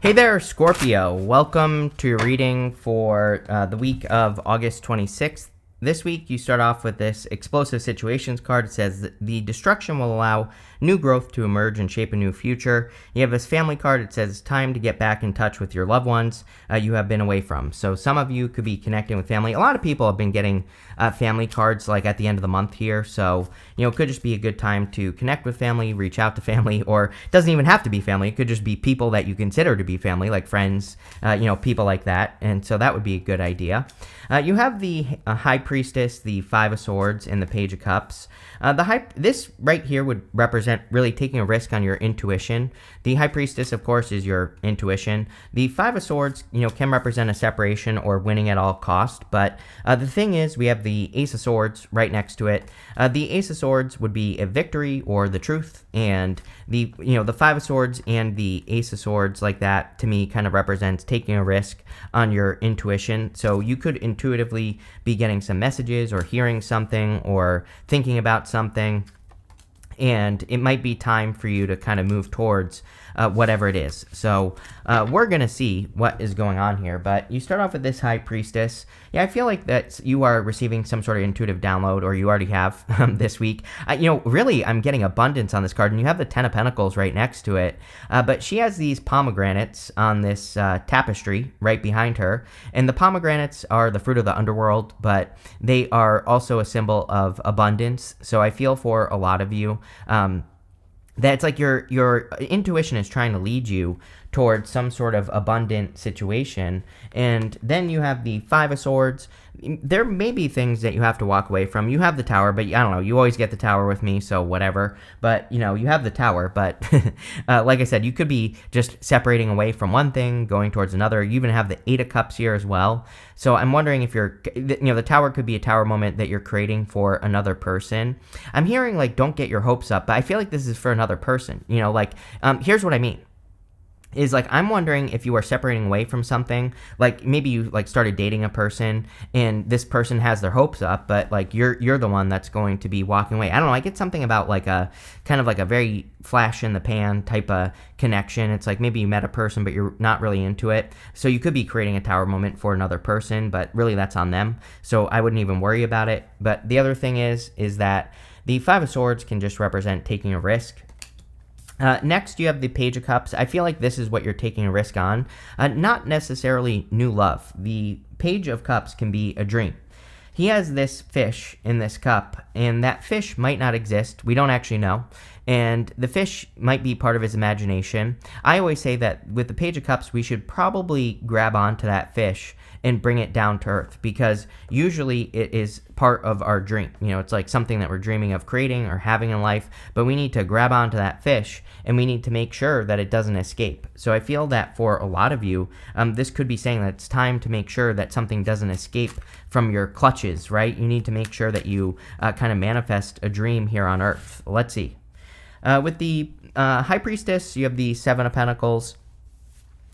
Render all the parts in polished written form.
Hey there, Scorpio. Welcome to your reading for the week of August 26th. This week, you start off with this explosive situations card. It says that the destruction will allow new growth to emerge and shape a new future. You have this family card. It says it's time to get back in touch with your loved ones you have been away from. So some of you could be connecting with family. A lot of people have been getting family cards like at the end of the month here. So, it could just be a good time to connect with family, reach out to family, or it doesn't even have to be family. It could just be people that you consider to be family, like friends, people like that. And so that would be a good idea. You have the High Priestess, the Five of Swords, and the Page of Cups. This right here would represent really taking a risk on your intuition. The High Priestess, of course, is your intuition. The Five of Swords, can represent a separation or winning at all cost. But the thing is, we have the Ace of Swords right next to it. The Ace of Swords would be a victory or the truth, and the Five of Swords and the Ace of Swords like that to me kind of represents taking a risk on your intuition. So you could intuitively be getting some messages or hearing something or thinking about something, and it might be time for you to kind of move towards whatever it is. So we're going to see what is going on here, but you start off with this High Priestess. Yeah, I feel like that you are receiving some sort of intuitive download, or you already have this week. Really, I'm getting abundance on this card, and you have the Ten of Pentacles right next to it, but she has these pomegranates on this tapestry right behind her, and the pomegranates are the fruit of the underworld, but they are also a symbol of abundance. So I feel for a lot of you, that it's like your intuition is trying to lead you towards some sort of abundant situation. And then you have the Five of Swords. There may be things that you have to walk away from. You have the Tower, but I don't know. You always get the Tower with me, so whatever. But, you have the Tower. But like I said, you could be just separating away from one thing, going towards another. You even have the Eight of Cups here as well. So I'm wondering if the Tower could be a Tower moment that you're creating for another person. I'm hearing, don't get your hopes up, but I feel like this is for another person. Here's what I mean. Is I'm wondering if you are separating away from something, maybe you started dating a person and this person has their hopes up, but you're the one that's going to be walking away. I don't know. I get something about a kind of a very flash in the pan type of connection. It's maybe you met a person, but you're not really into it. So you could be creating a Tower moment for another person, but really that's on them. So I wouldn't even worry about it. But the other thing is that the Five of Swords can just represent taking a risk. Next, you have the Page of Cups. I feel like this is what you're taking a risk on. Not necessarily new love. The Page of Cups can be a dream. He has this fish in this cup, and that fish might not exist. We don't actually know. And the fish might be part of his imagination. I always say that with the Page of Cups, we should probably grab onto that fish and bring it down to earth, because usually it is part of our dream. It's something that we're dreaming of creating or having in life, but we need to grab onto that fish and we need to make sure that it doesn't escape. So I feel that for a lot of you, this could be saying that it's time to make sure that something doesn't escape from your clutches, right? You need to make sure that you kind of manifest a dream here on earth. Let's see. With the High Priestess, you have the Seven of Pentacles.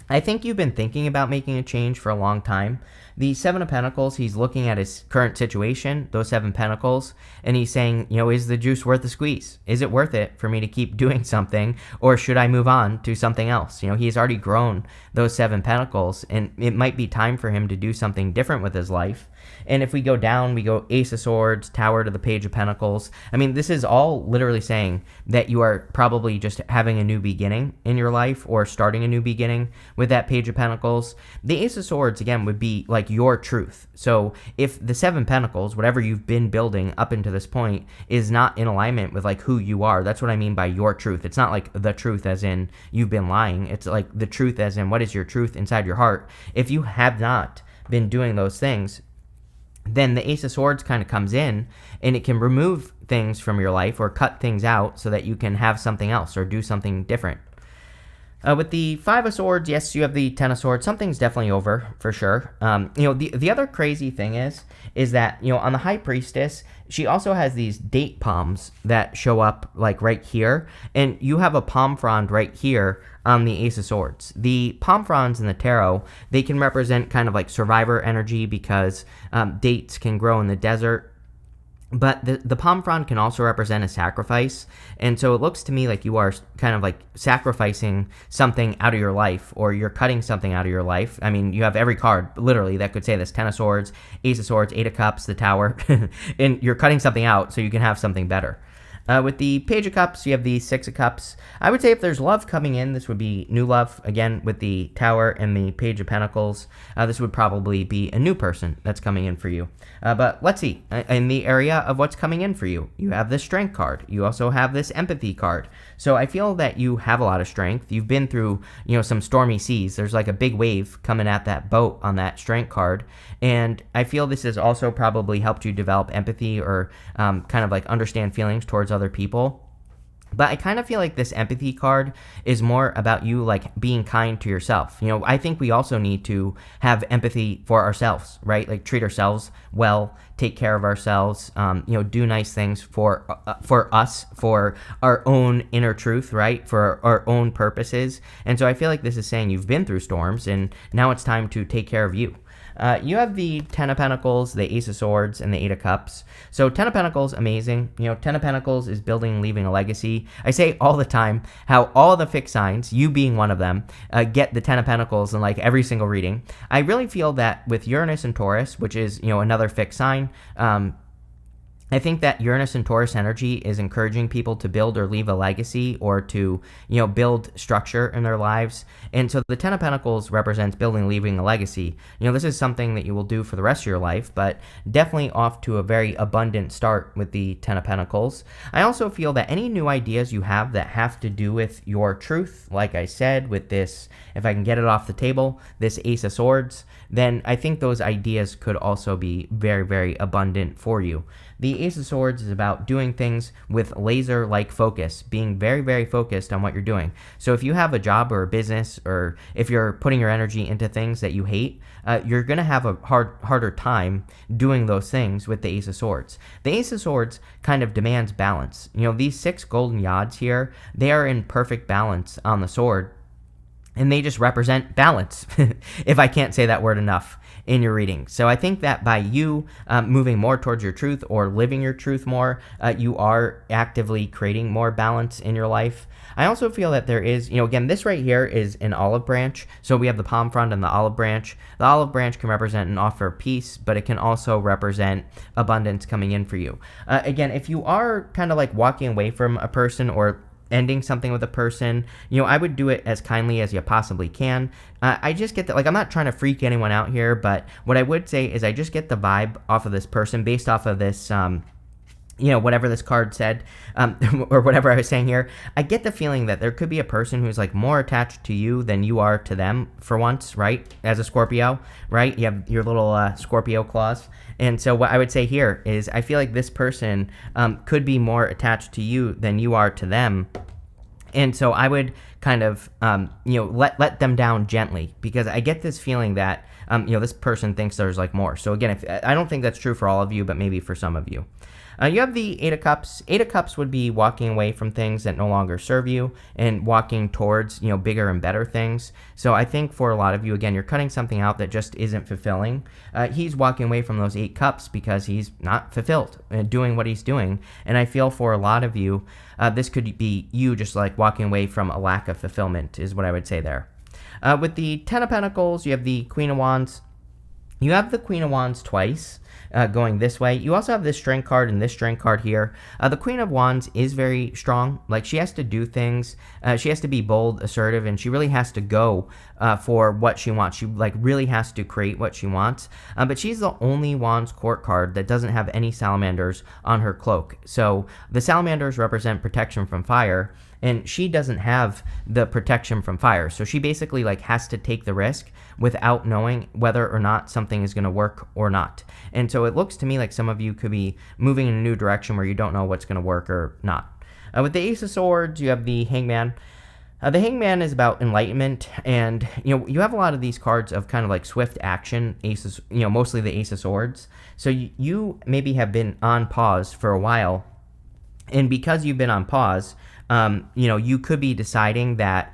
I think you've been thinking about making a change for a long time. The Seven of Pentacles, he's looking at his current situation, those Seven Pentacles, and he's saying, is the juice worth the squeeze? Is it worth it for me to keep doing something, or should I move on to something else? He's already grown those Seven Pentacles, and it might be time for him to do something different with his life. And if we go down, we go Ace of Swords, Tower to the Page of Pentacles. I mean, this is all literally saying that you are probably just having a new beginning in your life, or starting a new beginning with that Page of Pentacles. The Ace of Swords, again, would be your truth. So if the Seven Pentacles, whatever you've been building up into this point, is not in alignment with who you are, that's what I mean by your truth. It's not the truth as in you've been lying. It's the truth as in what is your truth inside your heart. If you have not been doing those things, then the Ace of Swords kind of comes in, and it can remove things from your life or cut things out so that you can have something else or do something different. With the Five of Swords, yes, you have the Ten of Swords. Something's definitely over for sure. The other crazy thing is that, on the High Priestess, she also has these date palms that show up right here, and you have a palm frond right here on the Ace of Swords. The palm fronds in the tarot, they can represent kind of survivor energy, because dates can grow in the desert. But the palm frond can also represent a sacrifice. And so it looks to me like you are kind of like sacrificing something out of your life, or you're cutting something out of your life. I mean, you have every card, literally, that could say this: Ten of Swords, Ace of Swords, Eight of Cups, the Tower. And you're cutting something out so you can have something better. With the Page of Cups, you have the Six of Cups. I would say if there's love coming in, this would be new love. Again, with the Tower and the Page of Pentacles, this would probably be a new person that's coming in for you. But let's see, in the area of what's coming in for you, you have this Strength card. You also have this Empathy card. So I feel that you have a lot of strength. You've been through, some stormy seas. There's like a big wave coming at that boat on that Strength card. And I feel this has also probably helped you develop empathy, or kind of like understand feelings towards other people. But I kind of feel like this Empathy card is more about you like being kind to yourself. I think we also need to have empathy for ourselves, right? Like treat ourselves well, take care of ourselves, do nice things for us, for our own inner truth, right? For our own purposes. And so I feel like this is saying you've been through storms and now it's time to take care of you. You have the Ten of Pentacles, the Ace of Swords, and the Eight of Cups. So Ten of Pentacles, amazing. Ten of Pentacles is building and leaving a legacy. I say all the time how all the fixed signs, you being one of them, get the Ten of Pentacles in like every single reading. I really feel that with Uranus and Taurus, which is, another fixed sign, I think that Uranus and Taurus energy is encouraging people to build or leave a legacy, or to, build structure in their lives. And so the Ten of Pentacles represents building, leaving a legacy. This is something that you will do for the rest of your life, but definitely off to a very abundant start with the Ten of Pentacles. I also feel that any new ideas you have that have to do with your truth, like I said, with this, if I can get it off the table, this Ace of Swords, then I think those ideas could also be very, very abundant for you. The Ace of Swords is about doing things with laser-like focus, being very, very focused on what you're doing. So if you have a job or a business, or if you're putting your energy into things that you hate, you're going to have a harder time doing those things with the Ace of Swords. The Ace of Swords kind of demands balance. These 6 golden yods here, they are in perfect balance on the sword, and they just represent balance, if I can't say that word enough in your reading. So I think that by you moving more towards your truth, or living your truth more, you are actively creating more balance in your life. I also feel that there is, again, this right here is an olive branch. So we have the palm frond and the olive branch. The olive branch can represent an offer of peace, but it can also represent abundance coming in for you. Again, if you are kind of like walking away from a person, or ending something with a person, I would do it as kindly as you possibly can. I just get that, like, I'm not trying to freak anyone out here, but what I would say is I just get the vibe off of this person based off of this, whatever this card said, or whatever I was saying here. I get the feeling that there could be a person who's like more attached to you than you are to them for once, right? As a Scorpio, right? You have your little Scorpio claws. And so what I would say here is I feel like this person could be more attached to you than you are to them. And so I would kind of, let them down gently, because I get this feeling that, this person thinks there's like more. So again, I don't think that's true for all of you, but maybe for some of you. You have the Eight of Cups. Eight of Cups would be walking away from things that no longer serve you and walking towards, bigger and better things. So I think for a lot of you, again, you're cutting something out that just isn't fulfilling. He's walking away from those 8 cups because he's not fulfilled doing what he's doing. And I feel for a lot of you, this could be you just like walking away from a lack of fulfillment, is what I would say there. With the Ten of Pentacles, you have the Queen of Wands. You have the Queen of Wands twice. Going this way. You also have this Strength card and this Strength card here. The Queen of Wands is very strong. Like, she has to do things. She has to be bold, assertive, and she really has to go for what she wants. She like really has to create what she wants. But she's the only Wands court card that doesn't have any salamanders on her cloak. So the salamanders represent protection from fire, and she doesn't have the protection from fire. So she basically like has to take the risk without knowing whether or not something is going to work or not. And so it looks to me like some of you could be moving in a new direction where you don't know what's going to work or not. With the Ace of Swords, you have the Hangman. The Hangman is about enlightenment, and you have a lot of these cards of kind of like swift action, aces, mostly the Ace of Swords. So you maybe have been on pause for a while, and because you've been on pause, you could be deciding that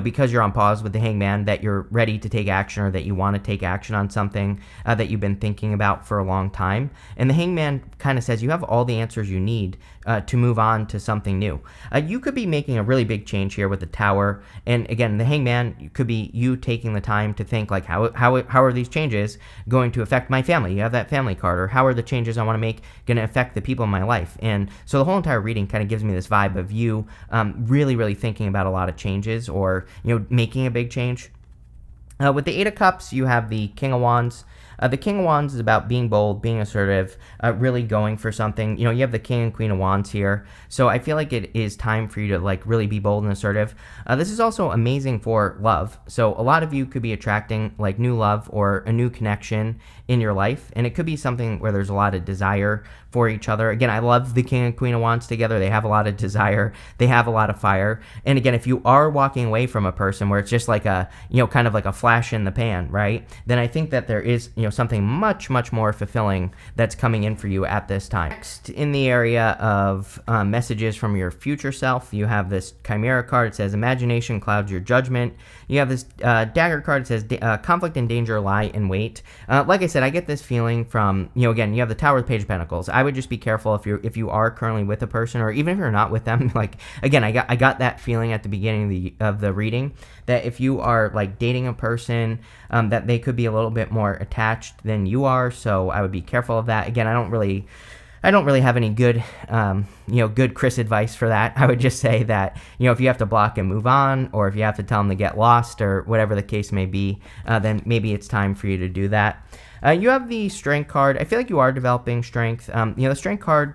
because you're on pause with the Hangman, that you're ready to take action or that you want to take action on something that you've been thinking about for a long time. And the Hangman kind of says you have all the answers you need to move on to something new. You could be making a really big change here with the Tower. And again, the Hangman could be you taking the time to think like, how are these changes going to affect my family? You have that family card. Or how are the changes I want to make going to affect the people in my life? And so the whole entire reading kind of gives me this vibe of you really, really thinking about a lot of changes or, making a big change. With the Eight of Cups, you have the King of Wands. The King of Wands is about being bold, being assertive, really going for something. You have the King and Queen of Wands here. So I feel like it is time for you to like really be bold and assertive. This is also amazing for love. So a lot of you could be attracting like new love or a new connection in your life. And it could be something where there's a lot of desire for each other. Again, I love the King and Queen of Wands together. They have a lot of desire. They have a lot of fire. And again, if you are walking away from a person where it's just like a, kind of like a flash in the pan, right? Then I think that there is, something much, much more fulfilling that's coming in for you at this time. Next, in the area of messages from your future self, you have this Chimera card. It says, imagination clouds your judgment. You have this Dagger card. It says, conflict and danger lie in wait. Like I said, I get this feeling from, again, you have the Tower with Page of Pentacles. I would just be careful if you are currently with a person, or even if you're not with them. Like, again, I got that feeling at the beginning of the reading that if you are like dating a person, that they could be a little bit more attached than you are. So I would be careful of that. Again, I don't really have any good, good Chris advice for that. I would just say that, if you have to block and move on, or if you have to tell them to get lost, or whatever the case may be, then maybe it's time for you to do that. You have the Strength card. I feel like you are developing strength. The Strength card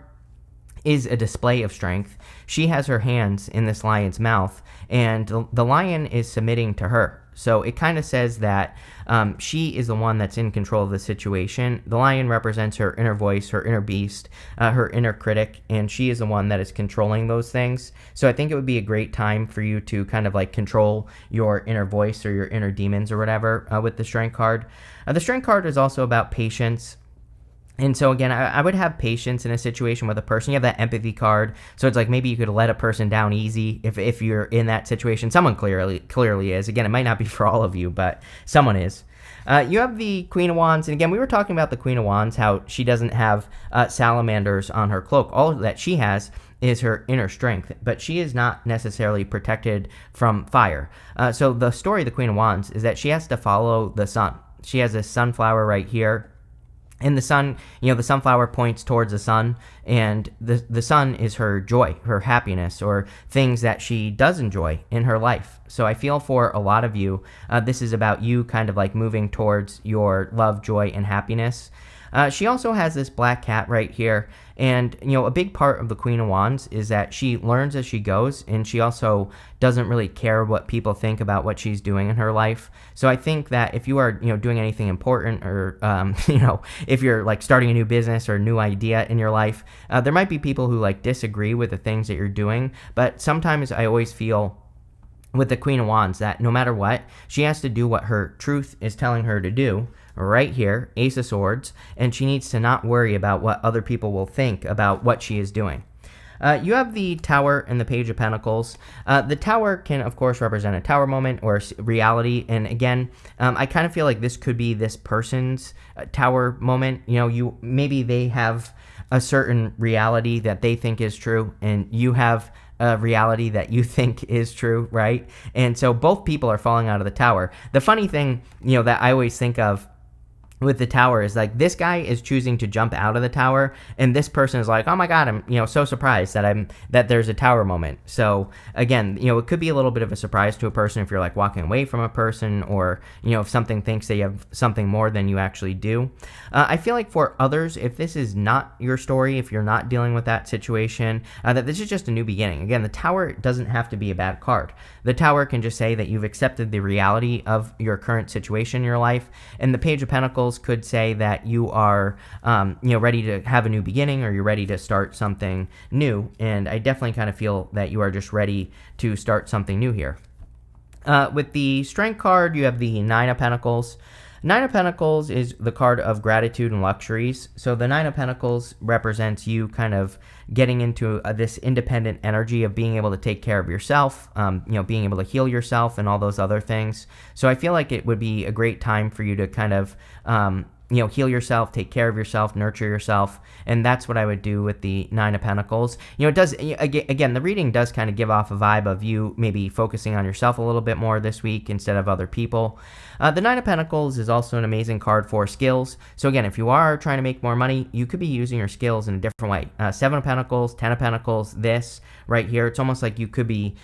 is a display of strength. She has her hands in this lion's mouth, and the lion is submitting to her. So it kind of says that she is the one that's in control of the situation. The lion represents her inner voice, her inner beast, her inner critic, and she is the one that is controlling those things. So I think it would be a great time for you to kind of like control your inner voice or your inner demons or whatever with the Strength card. The Strength card is also about patience. And so again, I would have patience in a situation with a person. You have that empathy card, so it's like maybe you could let a person down easy if you're in that situation. Someone clearly is. Again, it might not be for all of you, but someone is. You have the Queen of Wands, and again, we were talking about the Queen of Wands, how she doesn't have salamanders on her cloak. All that she has is her inner strength, but she is not necessarily protected from fire. So the story of the Queen of Wands is that she has to follow the sun. She has a sunflower right here. And the sun, the sunflower points towards the sun, and the sun is her joy, her happiness, or things that she does enjoy in her life. So I feel for a lot of you, this is about you kind of like moving towards your love, joy, and happiness. She also has this black cat right here, and a big part of the Queen of Wands is that she learns as she goes, and she also doesn't really care what people think about what she's doing in her life. So I think that if you are doing anything important, or if you're like starting a new business or a new idea in your life, there might be people who like disagree with the things that you're doing. But sometimes I always feel with the Queen of Wands that no matter what, she has to do what her truth is telling her to do. Right here, Ace of Swords, and she needs to not worry about what other people will think about what she is doing. You have the Tower and the Page of Pentacles. The Tower can, of course, represent a tower moment or reality. And again, I kind of feel like this could be this person's tower moment. Maybe they have a certain reality that they think is true, and you have a reality that you think is true, right? And so both people are falling out of the tower. The funny thing, that I always think of with the tower is like this guy is choosing to jump out of the tower, and this person is like, oh my god, I'm so surprised that there's a tower moment. So again, it could be a little bit of a surprise to a person if you're like walking away from a person, or if something thinks that you have something more than you actually do. I feel like for others, if this is not your story, if you're not dealing with that situation, that this is just a new beginning. Again, the Tower doesn't have to be a bad card. The Tower can just say that you've accepted the reality of your current situation in your life, and the Page of Pentacles could say that you are, ready to have a new beginning, or you're ready to start something new. And I definitely kind of feel that you are just ready to start something new here. With the Strength card, you have the Nine of Pentacles. Nine of Pentacles is the card of gratitude and luxuries. So the Nine of Pentacles represents you kind of getting into this independent energy of being able to take care of yourself, being able to heal yourself and all those other things. So I feel like it would be a great time for you to kind of heal yourself, take care of yourself, nurture yourself. And that's what I would do with the Nine of Pentacles. It does, again, the reading does kind of give off a vibe of you maybe focusing on yourself a little bit more this week instead of other people. The Nine of Pentacles is also an amazing card for skills. So again, if you are trying to make more money, you could be using your skills in a different way. Seven of Pentacles, 10 of Pentacles, this right here, it's almost like you could be,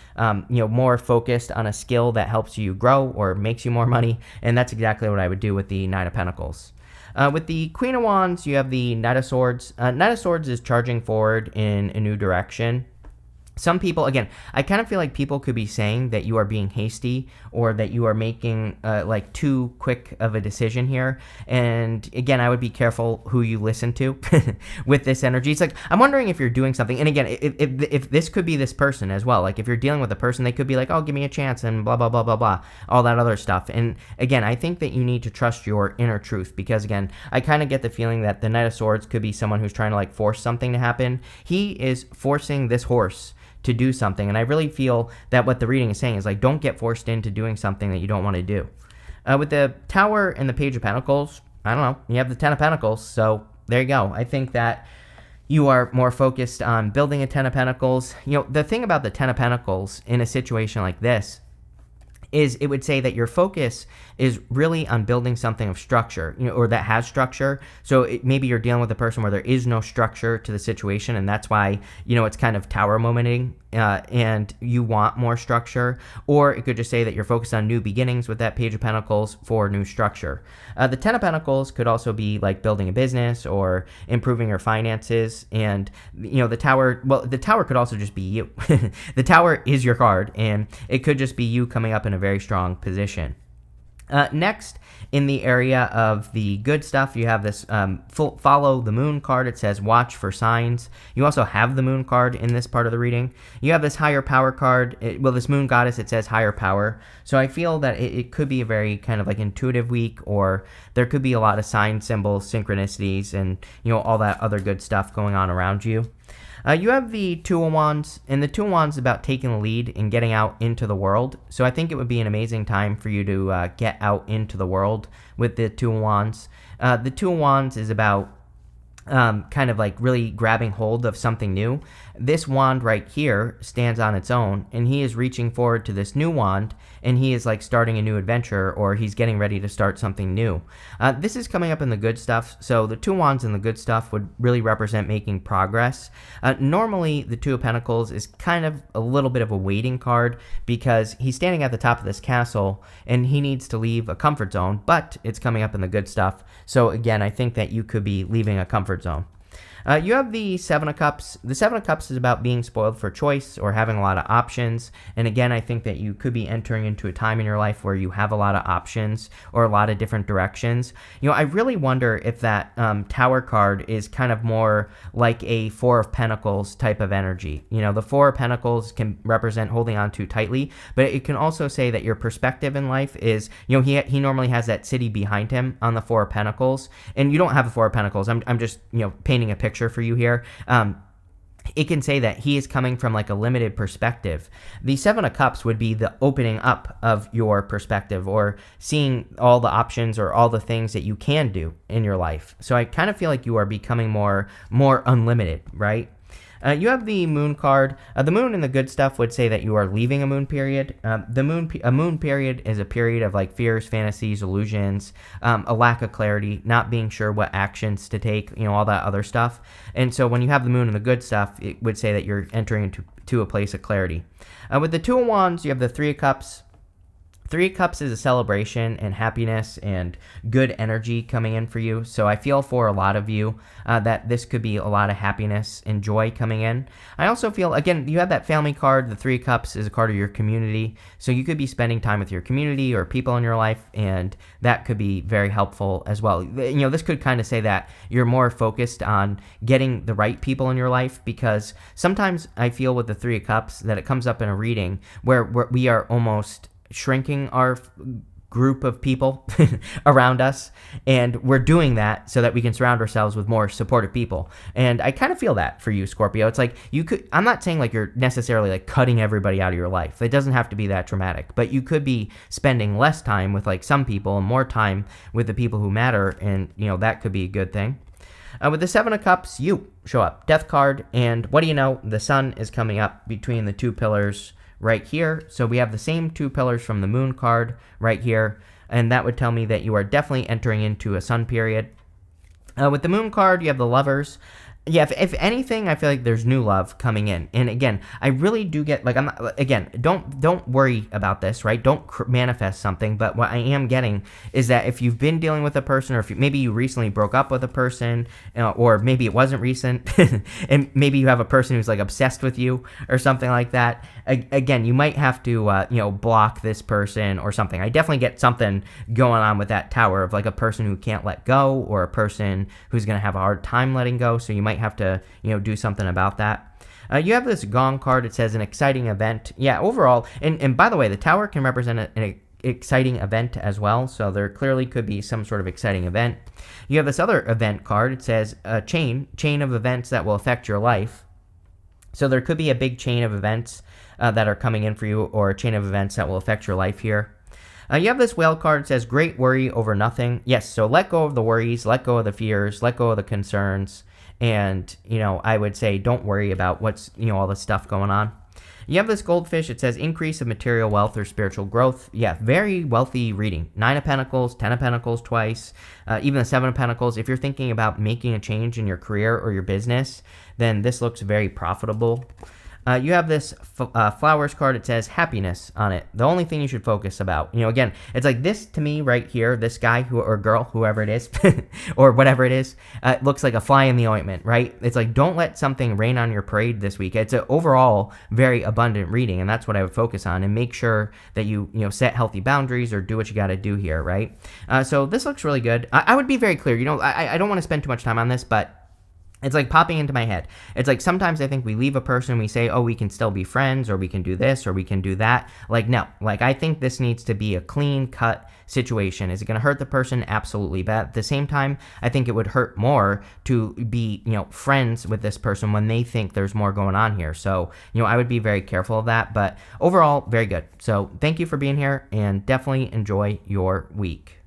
more focused on a skill that helps you grow or makes you more money. And that's exactly what I would do with the Nine of Pentacles. With the Queen of Wands, you have the Knight of Swords. Knight of Swords is charging forward in a new direction. Some people, again, I kind of feel like people could be saying that you are being hasty or that you are making too quick of a decision here. And again, I would be careful who you listen to with this energy. It's like, I'm wondering if you're doing something. And again, if this could be this person as well. Like if you're dealing with a person, they could be like, oh, give me a chance and blah, blah, blah, blah, blah, all that other stuff. And again, I think that you need to trust your inner truth because again, I kind of get the feeling that the Knight of Swords could be someone who's trying to force something to happen. He is forcing this horse to do something. And I really feel that what the reading is saying is don't get forced into doing something that you don't want to do. With the Tower and the Page of Pentacles, I don't know, you have the 10 of Pentacles. So there you go. I think that you are more focused on building a 10 of Pentacles. The thing about the 10 of Pentacles in a situation like this is it would say that your focus is really on building something of structure, or that has structure. So maybe you're dealing with a person where there is no structure to the situation, and that's why, it's kind of tower momenting, and you want more structure. Or it could just say that you're focused on new beginnings with that Page of Pentacles for new structure. The 10 of Pentacles could also be building a business or improving your finances. And, the Tower could also just be you. The Tower is your card, and it could just be you coming up in a very strong position. Next, in the area of the good stuff, you have this follow the moon card. It says watch for signs. You also have the moon card in this part of the reading. You have this higher power card. This moon goddess, it says higher power. So I feel that it could be a very kind of intuitive week, or there could be a lot of sign symbols, synchronicities, and all that other good stuff going on around you. You have the Two of Wands, and the Two of Wands is about taking the lead and getting out into the world. So I think it would be an amazing time for you to get out into the world with the Two of Wands. The Two of Wands is about kind of really grabbing hold of something new. This wand right here stands on its own, and he is reaching forward to this new wand, and he is starting a new adventure, or he's getting ready to start something new. This is coming up in the good stuff. So the Two Wands in the good stuff would really represent making progress. Normally, the Two of Pentacles is kind of a little bit of a waiting card because he's standing at the top of this castle, and he needs to leave a comfort zone, but it's coming up in the good stuff. So again, I think that you could be leaving a comfort zone. You have the Seven of Cups. The Seven of Cups is about being spoiled for choice or having a lot of options. And again, I think that you could be entering into a time in your life where you have a lot of options or a lot of different directions. I really wonder if that Tower card is kind of more like a Four of Pentacles type of energy. The Four of Pentacles can represent holding on too tightly, but it can also say that your perspective in life is, he normally has that city behind him on the Four of Pentacles, and you don't have a Four of Pentacles. I'm just, painting a picture for you here. It can say that he is coming from a limited perspective. The Seven of Cups would be the opening up of your perspective, or seeing all the options or all the things that you can do in your life. So I kind of feel like you are becoming more unlimited, right? You have the moon card. The moon in the good stuff would say that you are leaving a moon period. A moon period is a period of fears, fantasies, illusions, a lack of clarity, not being sure what actions to take, all that other stuff. And so when you have the moon in the good stuff, it would say that you're entering into a place of clarity. With the Two of Wands, you have the Three of Cups. Three of Cups is a celebration and happiness and good energy coming in for you. So I feel for a lot of you that this could be a lot of happiness and joy coming in. I also feel, again, you have that family card. The Three of Cups is a card of your community. So you could be spending time with your community or people in your life, and that could be very helpful as well. This could kind of say that you're more focused on getting the right people in your life, because sometimes I feel with the Three of Cups that it comes up in a reading where we are almost shrinking our group of people around us, and we're doing that so that we can surround ourselves with more supportive people. And I kind of feel that for you, Scorpio. It's like I'm not saying like you're necessarily like cutting everybody out of your life. It doesn't have to be that dramatic, but you could be spending less time with like some people and more time with the people who matter, and that could be a good thing. With the Seven of Cups, you show up, Death card, and what do you know? The sun is coming up between the two pillars right here. So we have the same two pillars from the Moon card right here, and that would tell me that you are definitely entering into a sun period. With the Moon card, you have the Lovers. Yeah, if anything, I feel like there's new love coming in. And again, I really do get, like, I'm not, again, don't worry about this, right? Don't manifest something. But what I am getting is that if you've been dealing with a person, or if maybe you recently broke up with a person, or maybe it wasn't recent, and maybe you have a person who's like obsessed with you or something like that, again, you might have to, block this person or something. I definitely get something going on with that tower of like a person who can't let go, or a person who's going to have a hard time letting go. So you might have to do something about that. You have this Gong card. It says an exciting event. Yeah, overall, and by the way, the tower can represent an exciting event as well, so there clearly could be some sort of exciting event. You have this other event card. It says a chain of events that will affect your life. So there could be a big chain of events that are coming in for you, or a chain of events that will affect your life here. You have this Whale card. It says great worry over nothing. Yes, so let go of the worries, let go of the fears, let go of the concerns. And, I would say don't worry about what's, all this stuff going on. You have this Goldfish. It says increase of material wealth or spiritual growth. Yeah, very wealthy reading. 9 of Pentacles, 10 of Pentacles twice, even the 7 of Pentacles. If you're thinking about making a change in your career or your business, then this looks very profitable. You have this Flowers card. It says happiness on it. The only thing you should focus about. Again, it's like this to me right here, this guy or girl, whoever it is, or whatever it is, looks like a fly in the ointment, right? It's like, don't let something rain on your parade this week. It's an overall very abundant reading, and that's what I would focus on, and make sure that you set healthy boundaries or do what you got to do here, right? So this looks really good. I would be very clear. I don't want to spend too much time on this, but it's like popping into my head. It's like sometimes I think we leave a person, we say, oh, we can still be friends, or we can do this, or we can do that. Like, no. Like, I think this needs to be a clean-cut situation. Is it going to hurt the person? Absolutely. But at the same time, I think it would hurt more to be, friends with this person when they think there's more going on here. So, I would be very careful of that. But overall, very good. So thank you for being here, and definitely enjoy your week.